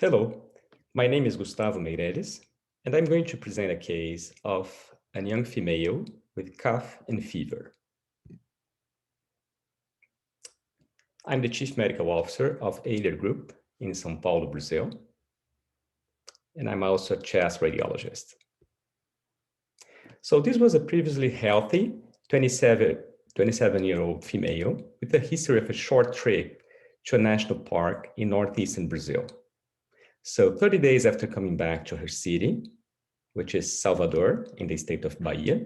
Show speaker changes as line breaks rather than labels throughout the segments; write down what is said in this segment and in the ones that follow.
Hello, my name is Gustavo Meirelles, and I'm going to present a case of a young female with cough and fever. I'm the Chief Medical Officer of Eiler Group in São Paulo, Brazil, and I'm also a chest radiologist. So this was a previously healthy 27-year-old female with a history of a short trip to a national park in northeastern Brazil. So 30 days after coming back to her city, which is Salvador in the state of Bahia,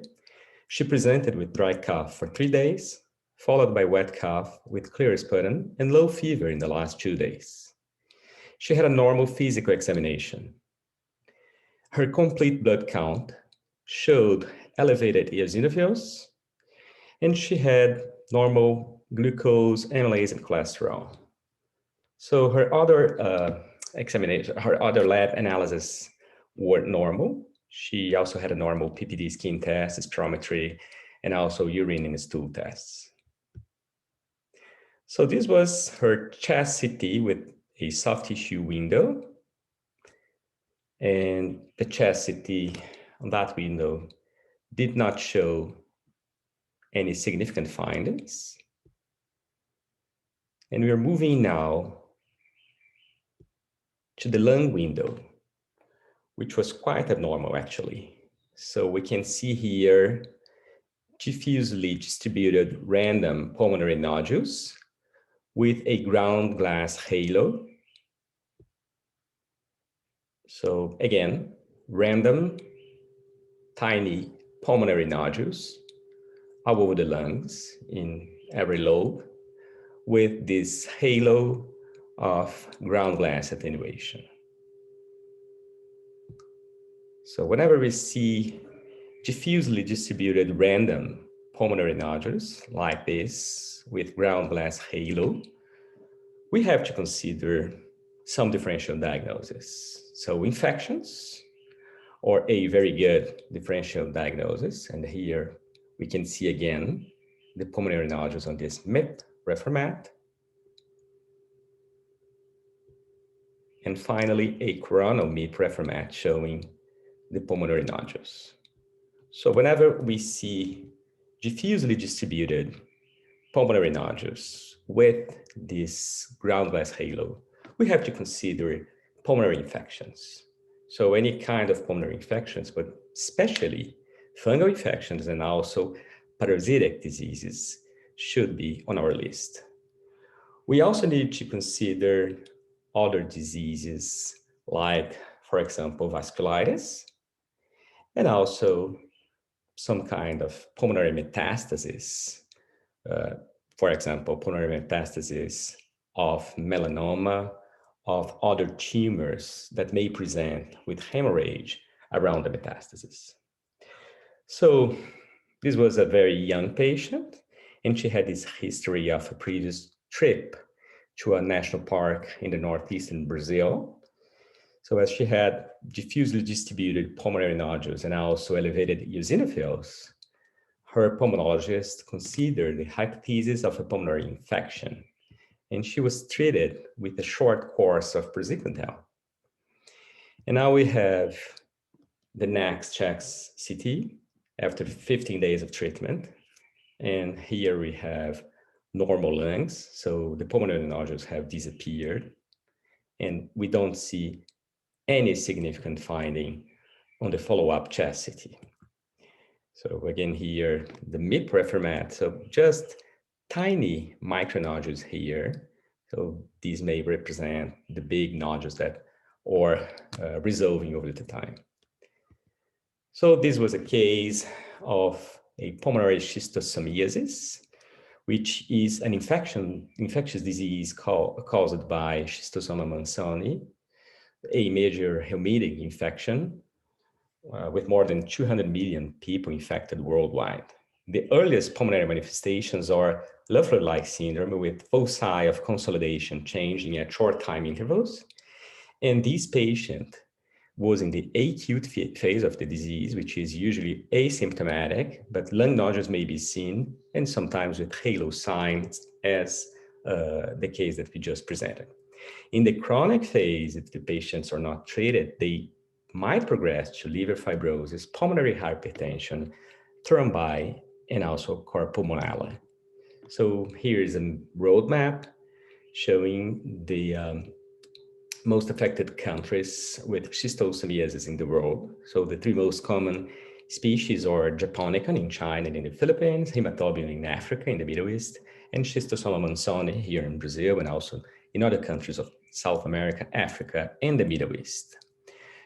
she presented with dry cough for 3 days, followed by wet cough with clear sputum and low fever in the last 2 days. She had a normal physical examination. Her complete blood count showed elevated eosinophils, and she had normal glucose, amylase, and cholesterol. So her other her other lab analysis were normal. She also had a normal PPD skin test, spirometry, and also urine and stool tests. So this was her chest CT with a soft tissue window. And the chest CT on that window did not show any significant findings. And we are moving now to the lung window, which was quite abnormal actually. So we can see here diffusely distributed random pulmonary nodules with a ground glass halo. So again, random tiny pulmonary nodules all over the lungs in every lobe with this halo of ground glass attenuation. So whenever we see diffusely distributed random pulmonary nodules like this with ground glass halo, we have to consider some differential diagnosis. So infections, or a very good differential diagnosis. And here we can see again the pulmonary nodules on this MIP reformat. And finally, a coronal MIP reformat showing the pulmonary nodules. So whenever we see diffusely distributed pulmonary nodules with this ground glass halo, we have to consider pulmonary infections. So any kind of pulmonary infections, but especially fungal infections and also parasitic diseases should be on our list. We also need to consider other diseases like, for example, vasculitis, and also some kind of pulmonary metastasis. For example, pulmonary metastasis of melanoma, of other tumors that may present with hemorrhage around the metastasis. So this was a very young patient, and she had this history of a previous trip to a national park in the northeastern Brazil. So as she had diffusely distributed pulmonary nodules and also elevated eosinophils, her pulmonologist considered the hypothesis of a pulmonary infection, and she was treated with a short course of praziquantel. And now we have the next checks CT after 15 days of treatment. And here we have normal lungs. So the pulmonary nodules have disappeared, and we don't see any significant finding on the follow-up chest CT. So again, here, the MIP reformat, so just tiny micronodules here. So these may represent the big nodules that are resolving over the time. So this was a case of a pulmonary schistosomiasis, which is an infectious disease caused by Schistosoma mansoni, a major helmintic infection with more than 200 million people infected worldwide. The earliest pulmonary manifestations are Loeffler-like syndrome with foci of consolidation changing at short time intervals. And this patient was in the acute phase of the disease, which is usually asymptomatic, but lung nodules may be seen, and sometimes with halo signs, as the case that we just presented. In the chronic phase, if the patients are not treated, they might progress to liver fibrosis, pulmonary hypertension, thrombi, and also carpopulmonale. So here is a roadmap showing the most affected countries with schistosomiasis in the world. So the three most common species are Japonicum in China and in the Philippines, Hematobium in Africa, in the Middle East, and Schistosoma monzoni here in Brazil and also in other countries of South America, Africa, and the Middle East.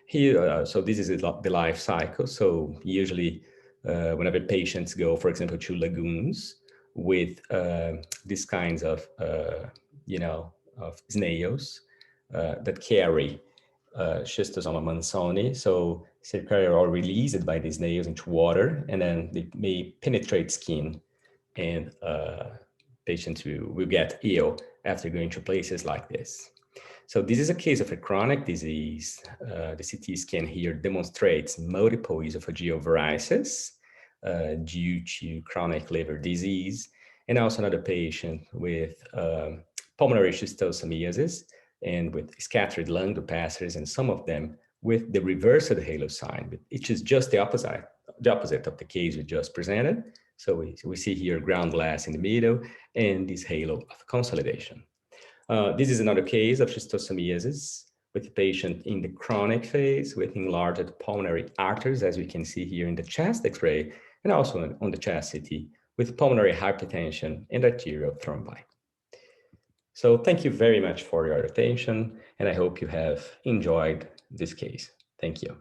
Here, so this is the life cycle. So usually whenever patients go, for example, to lagoons with these kinds of, of snails that carry Schistosoma monzoni. So cercaria are released by these snails into water, and then they may penetrate skin, and patients will get ill after going to places like this. So this is a case of a chronic disease. The CT scan here demonstrates multiple esophageal varices due to chronic liver disease, and also another patient with pulmonary schistosomiasis and with scattered lung capacities, and some of them with the reversed halo sign, which is just the opposite of the case we just presented. So we see here ground glass in the middle and this halo of consolidation. This is another case of schistosomiasis with a patient in the chronic phase with enlarged pulmonary arteries, as we can see here in the chest X-ray, and also on the chest CT with pulmonary hypertension and arterial thrombi. So thank you very much for your attention, and I hope you have enjoyed this case. Thank you.